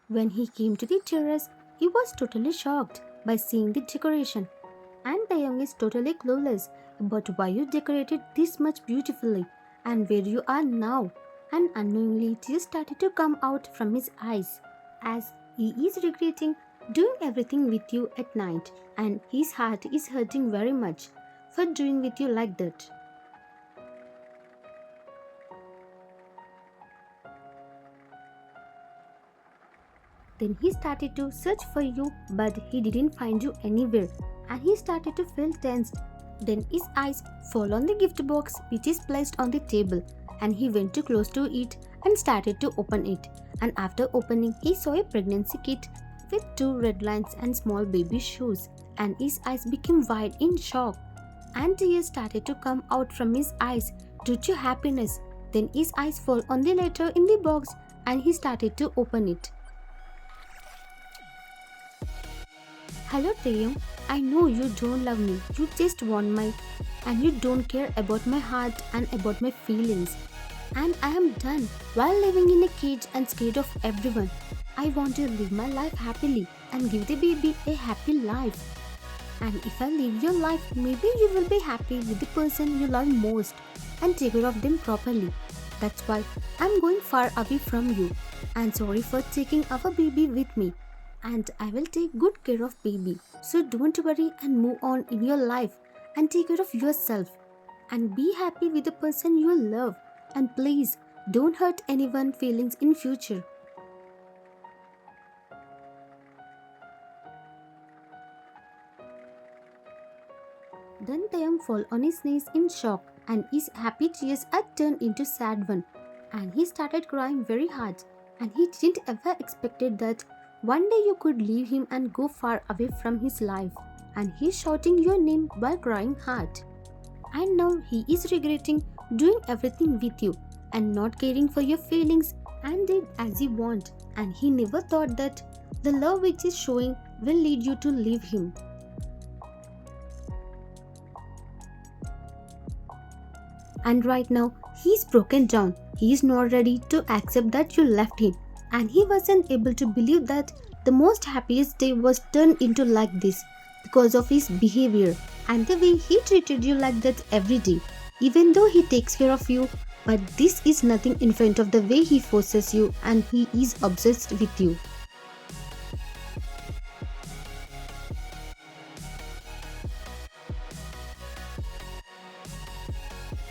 When he came to the terrace, he was totally shocked by seeing the decoration. And Taeyong is totally clueless about why you decorated this much beautifully and where you are now. And unknowingly, tears started to come out from his eyes as he is regretting doing everything with you at night, and his heart is hurting very much for doing with you like that. Then he started to search for you, but he didn't find you anywhere, and he started to feel tensed. Then his eyes fall on the gift box which is placed on the table, and he went too close to it and started to open it. And after opening, he saw a pregnancy kit with two red lines and small baby shoes, and his eyes became wide in shock, and tears started to come out from his eyes due to happiness. Then his eyes fall on the letter in the box, and he started to open it. Hello Taeyong, I know you don't love me. You just want my and you don't care about my heart and about my feelings. And I am done while living in a cage and scared of everyone. I want to live my life happily and give the baby a happy life. And if I live your life, maybe you will be happy with the person you love most and take care of them properly. That's why I'm going far away from you. And sorry for taking our baby with me. And I will take good care of baby. So don't worry and move on in your life and take care of yourself. And be happy with the person you love. And please don't hurt anyone's feelings in future. Then Taeyang fell on his knees in shock, and his happy tears had turned into sad one. And he started crying very hard, and he didn't ever expected that one day you could leave him and go far away from his life. And he's shouting your name while crying hard. And now he is regretting doing everything with you and not caring for your feelings and did as he want. And he never thought that the love which is showing will lead you to leave him. And right now, he's broken down. He is not ready to accept that you left him. And he wasn't able to believe that the most happiest day was turned into like this because of his behavior and the way he treated you like that every day. Even though he takes care of you, but this is nothing in front of the way he forces you and he is obsessed with you.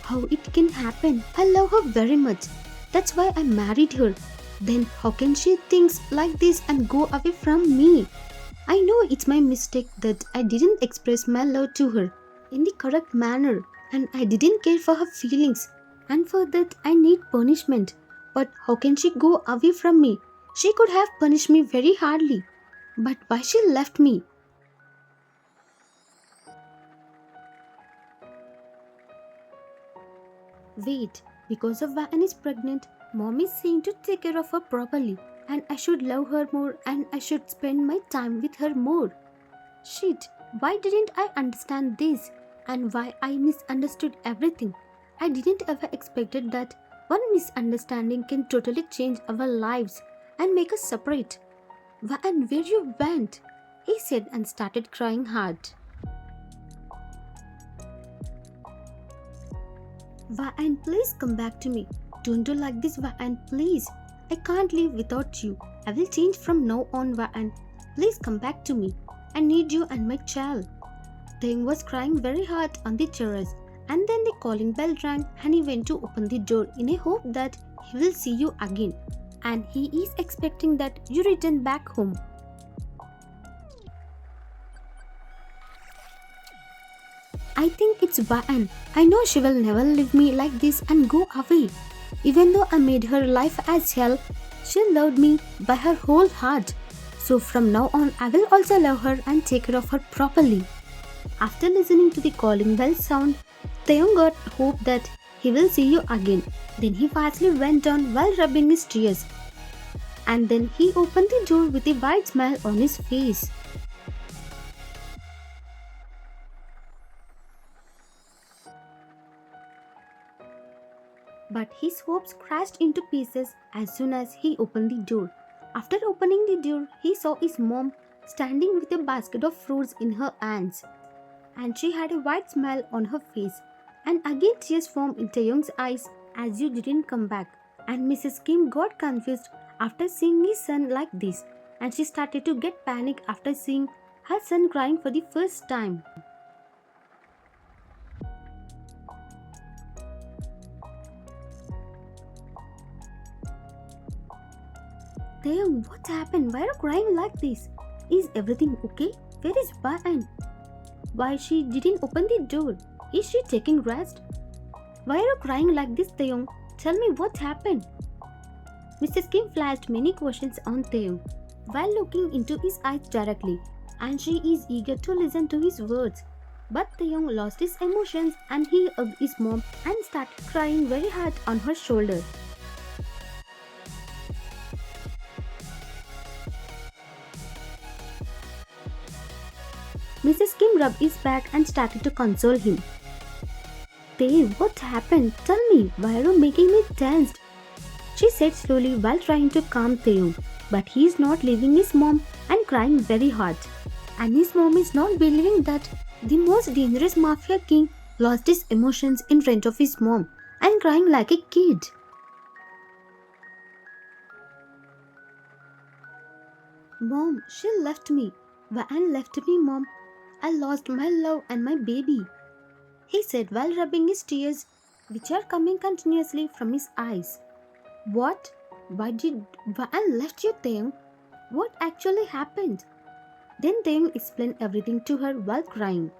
How it can happen? I love her very much. That's why I married her. Then how can she think like this and go away from me? I know it's my mistake that I didn't express my love to her in the correct manner and I didn't care for her feelings. And for that I need punishment. But how can she go away from me? She could have punished me very hardly. But why she left me? Wait, because of Van is pregnant, mom is saying to take care of her properly and I should love her more and I should spend my time with her more. Shit, why didn't I understand this and why I misunderstood everything? I didn't ever expected that one misunderstanding can totally change our lives and make us separate. And where you went? He said and started crying hard. Va'an, please come back to me. Don't do like this, Va'an, please. I can't live without you. I will change from now on, Va'an. Please come back to me. I need you and my child. Thing was crying very hard on the terrace, and then the calling bell rang and he went to open the door in a hope that he will see you again. And he is expecting that you return back home. I think it's Va'an. I know she will never leave me like this and go away. Even though I made her life as hell, she loved me by her whole heart. So from now on, I will also love her and take care of her properly. After listening to the calling bell sound, Taeyong got hope that he will see you again. Then he fastly went on while rubbing his tears. And then he opened the door with a wide smile on his face. But his hopes crashed into pieces as soon as he opened the door. After opening the door, he saw his mom standing with a basket of fruits in her hands, and she had a wide smile on her face. And again tears formed in Taeyong's eyes as you didn't come back. And Mrs. Kim got confused after seeing his son like this, and she started to get panic after seeing her son crying for the first time. Taeyong, what happened? Why are you crying like this? Is everything okay? Where is Bahan? Why she didn't open the door? Is she taking rest? Why are you crying like this, Taeyong? Tell me what happened. Mrs. Kim flashed many questions on Taeyong while looking into his eyes directly, and she is eager to listen to his words. But Taeyong lost his emotions and he hugged his mom and started crying very hard on her shoulder. Mrs. Kim rubbed his back and started to console him. Tae, what happened? Tell me, why are you making me tensed? She said slowly while trying to calm Taeyong, but he is not leaving his mom and crying very hard. And his mom is not believing that the most dangerous Mafia King lost his emotions in front of his mom and crying like a kid. Mom, she left me. Van left me, Mom. I lost my love and my baby, he said while rubbing his tears, which are coming continuously from his eyes. What? Why did Van left you, Taeyong? What actually happened? Then Taeyong explained everything to her while crying.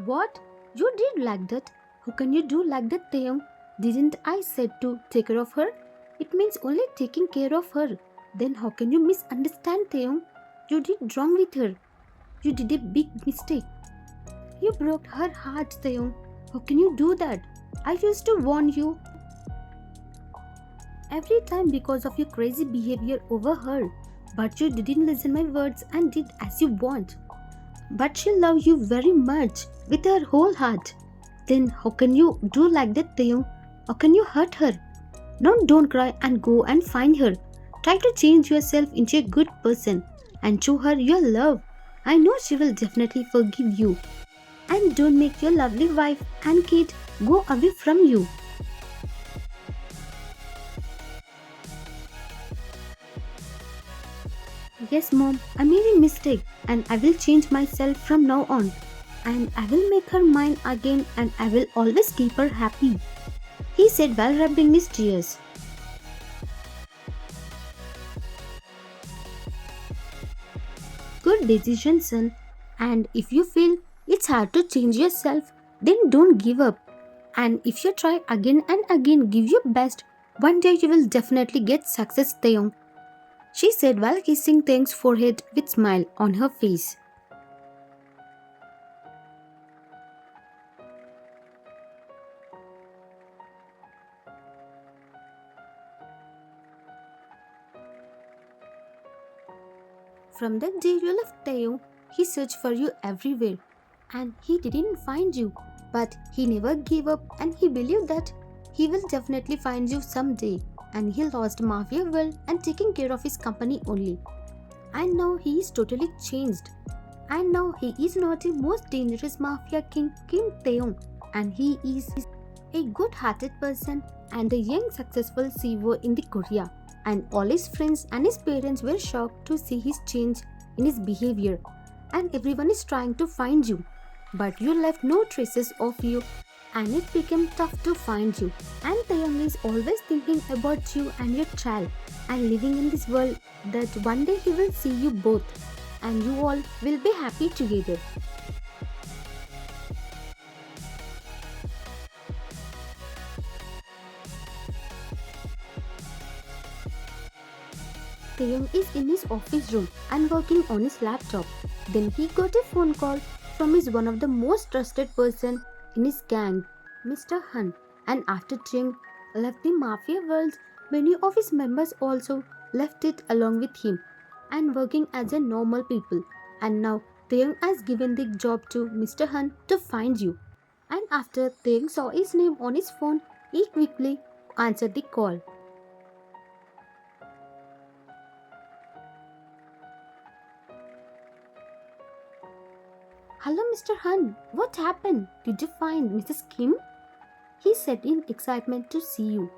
What? You did like that? How can you do like that, Taeyong? Didn't I said to take care of her? It means only taking care of her. Then how can you misunderstand, Taeyong? You did wrong with her. You did a big mistake. You broke her heart, Taeyong. How can you do that? I used to warn you every time because of your crazy behavior over her. But you didn't listen my words and did as you want. But she loves you very much with her whole heart. Then how can you do like that, Taeyong? How can you hurt her? Now don't cry and go and find her. Try to change yourself into a good person and show her your love. I know she will definitely forgive you. And don't make your lovely wife and kid go away from you. Yes, Mom, I made a mistake and I will change myself from now on. And I will make her mine again and I will always keep her happy, he said while rubbing his tears. Good decision, son. And if you feel it's hard to change yourself, then don't give up. And if you try again and again, give your best, one day you will definitely get success, Taeyong, she said while kissing Taeyong's forehead with smile on her face. From that day you left Taeyong, he searched for you everywhere and he didn't find you. But he never gave up and he believed that he will definitely find you someday. And he lost Mafia World and taking care of his company only. And now he is totally changed. And now he is not the most dangerous Mafia King, Kim Taeyong. And he is a good-hearted person and a young successful CEO in the Korea. And all his friends and his parents were shocked to see his change in his behavior. And everyone is trying to find you. But you left no traces of you and it became tough to find you. And Taeyong is always thinking about you and your child and living in this world that one day he will see you both and you all will be happy together. Taeyong is in his office room and working on his laptop. Then he got a phone call from his one of the most trusted person in his gang, Mr. Han. And after Taeyong left the Mafia world, many of his members also left it along with him and working as a normal people. And now Taeyong has given the job to Mr. Han to find you. And after Taeyong saw his name on his phone, He quickly answered the call. Hello, Mr. Hun. What happened? Did you find Mrs. Kim? He said in excitement to see you.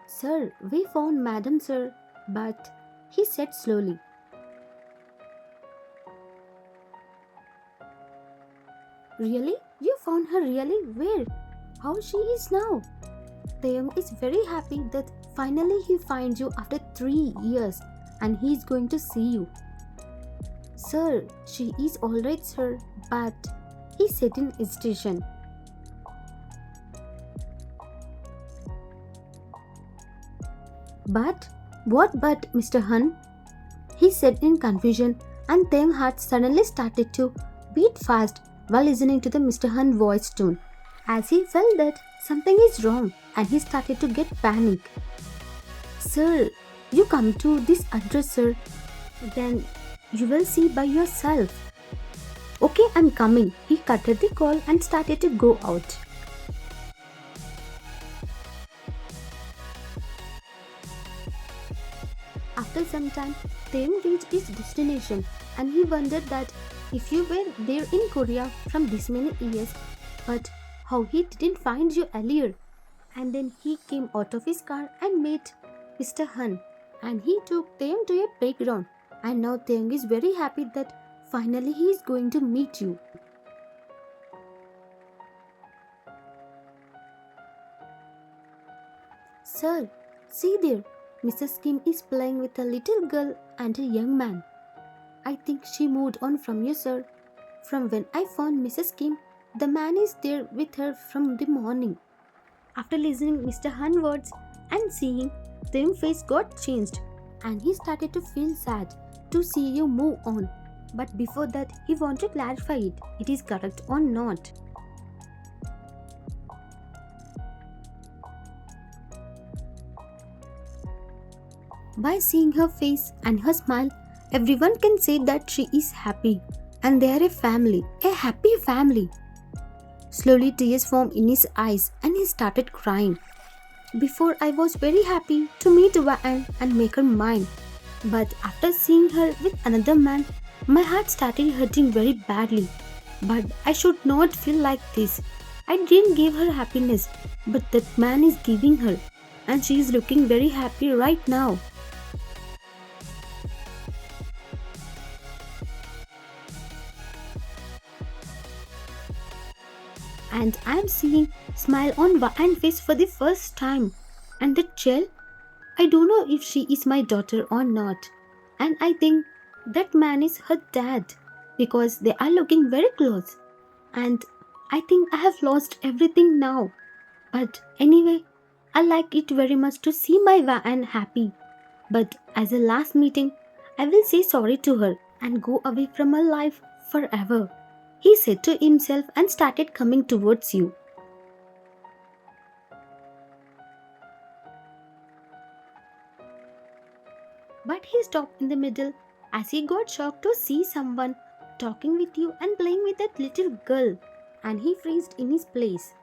Sir, we found Madam, sir, but he said slowly. Really? You found her really? Where? How she is now? Taeyong is very happy that finally he finds you after 3 years and he is going to see you. Sir, she is alright, sir, but he said in hesitation. But? What but, Mr. Hun? He said in confusion, and Taeyong's heart suddenly started to beat fast while listening to the Mr. Hun voice tone, as he felt that something is wrong and he started to get panic. Sir, you come to this address, sir. Then you will see by yourself. Okay, I'm coming. He cutted the call and started to go out. After some time, Taeyong reached his destination and he wondered that if you were there in Korea from this many years, but how he didn't find you earlier. And then he came out of his car and met Mr. Hun, and he took Taeyong to a playground, and now Taeyong is very happy that finally he is going to meet you. Sir, see there, Mrs. Kim is playing with a little girl and a young man. I think she moved on from you, sir. From when I found Mrs. Kim, the man is there with her from the morning. After listening Mr. Han's words and seeing Taeyong's face got changed, and he started to feel sad to see you move on. But before that, he wanted to clarify it is correct or not. By seeing her face and her smile, everyone can say that she is happy and they are a family, a happy family. Slowly tears formed in his eyes and he started crying. Before I was very happy to meet Waan and make her mine. But after seeing her with another man, my heart started hurting very badly. But I should not feel like this. I didn't give her happiness, but that man is giving her. And she is looking very happy right now. And I am seeing smile on Waan's face for the first time. And the child, I don't know if she is my daughter or not. And I think that man is her dad because they are looking very close. And I think I have lost everything now. But anyway, I like it very much to see my Waan happy. But as a last meeting, I will say sorry to her and go away from her life forever. He said to himself and started coming towards you. But he stopped in the middle as he got shocked to see someone talking with you and playing with that little girl, and he freezed in his place.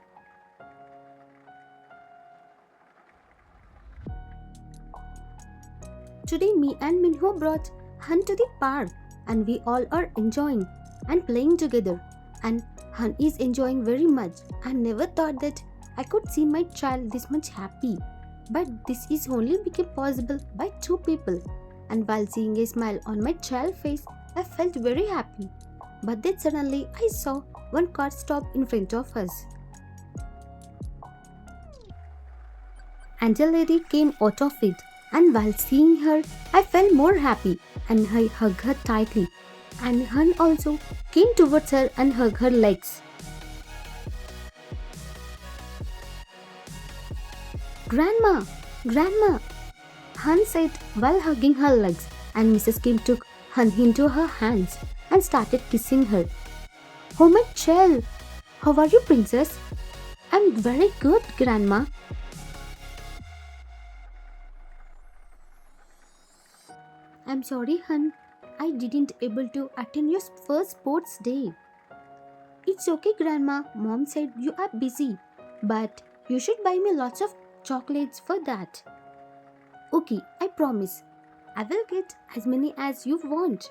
Today me and Minho brought Han to the park and we all are enjoying and playing together, and Han is enjoying very much. I never thought that I could see my child this much happy, but this is only became possible by two people, and while seeing a smile on my child's face, I felt very happy. But then suddenly I saw one car stop in front of us. And a lady came out of it, and while seeing her, I felt more happy and I hugged her tightly. And Han also came towards her and hugged her legs. Grandma! Grandma! Han said while hugging her legs, and Mrs. Kim took Han into her hands and started kissing her. Oh my child! How are you, princess? I'm very good, Grandma. I'm sorry, Han. I didn't able to attend your first sports day. It's okay, Grandma. Mom said you are busy. But You should buy me lots of chocolates for that. Okay, I promise. I will get as many as you want.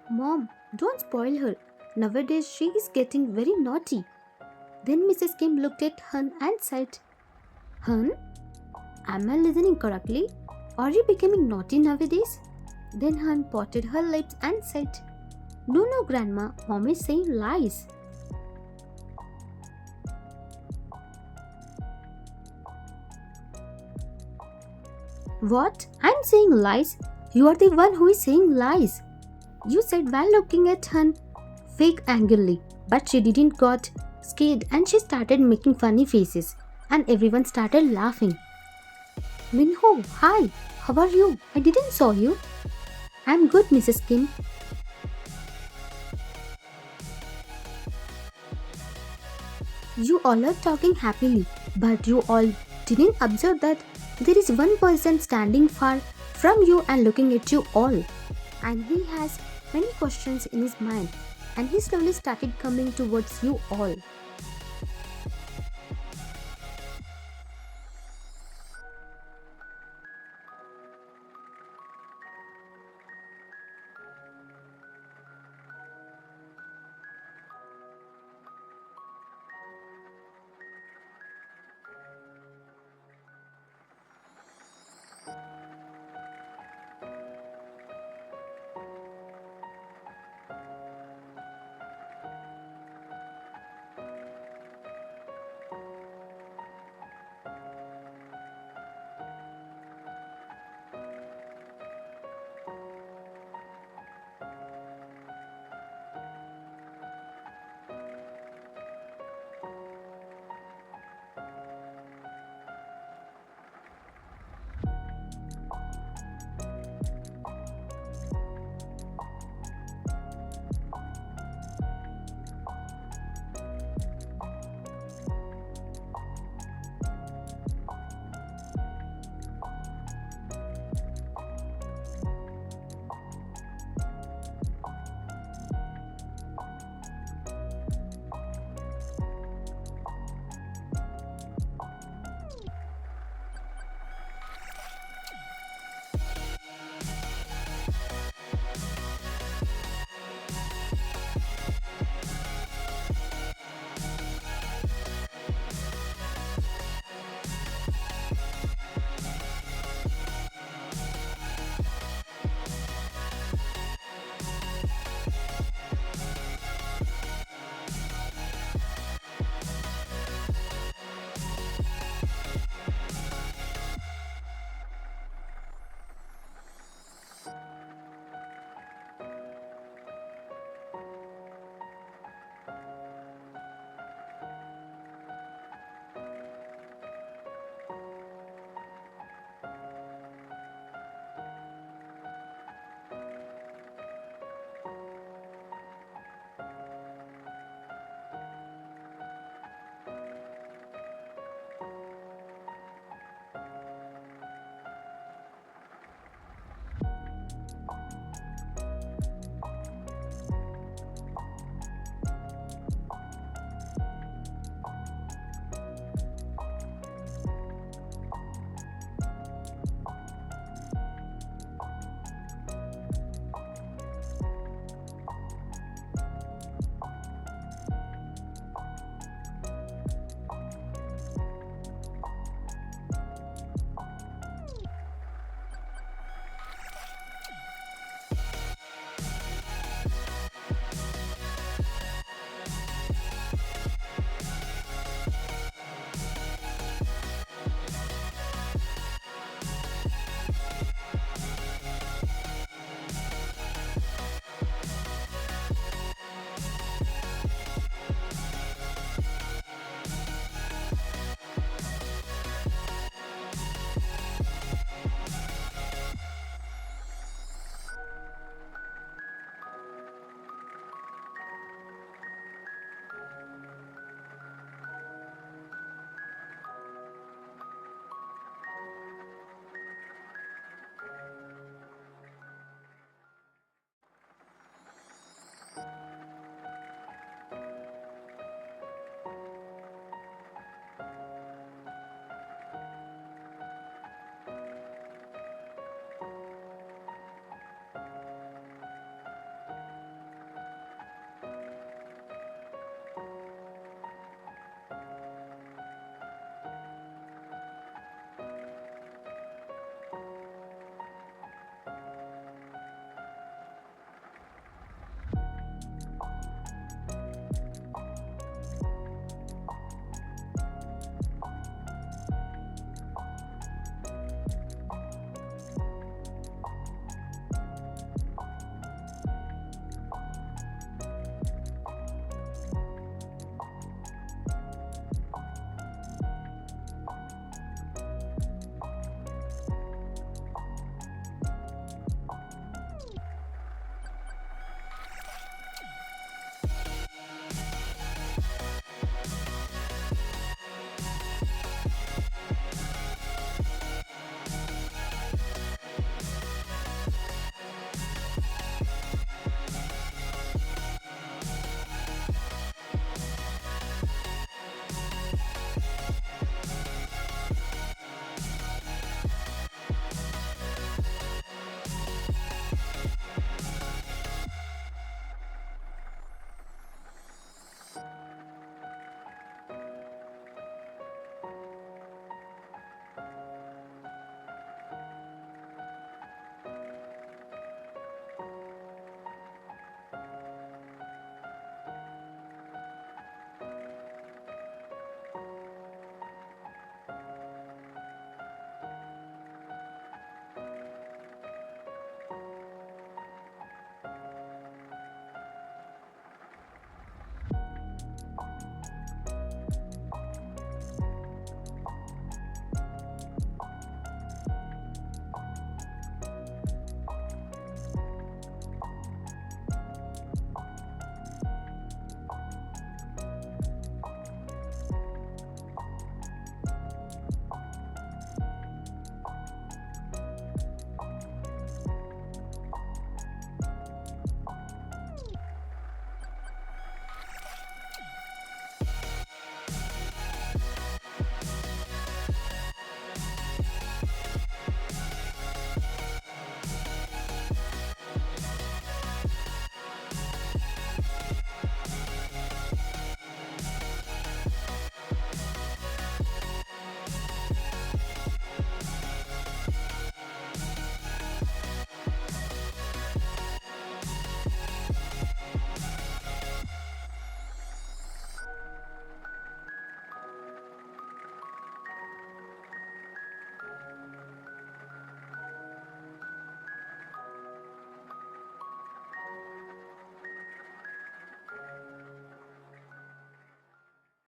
Mom, don't spoil her. Nowadays she is getting very naughty. Then Mrs. Kim looked at Hun and said, Hun, am I listening correctly? Are you becoming naughty nowadays? Then Hun potted her lips and said, No, no, Grandma, Mom is saying lies. What? I'm saying lies? You are the one who is saying lies. You said while looking at Hun fake angrily, but she didn't got scared and she started making funny faces and everyone started laughing. Minho, hi, how are you? I didn't saw you. I'm good, Mrs. Kim. You all are talking happily, but you all didn't observe that there is one person standing far from you and looking at you all. And he has many questions in his mind and he slowly started coming towards you all.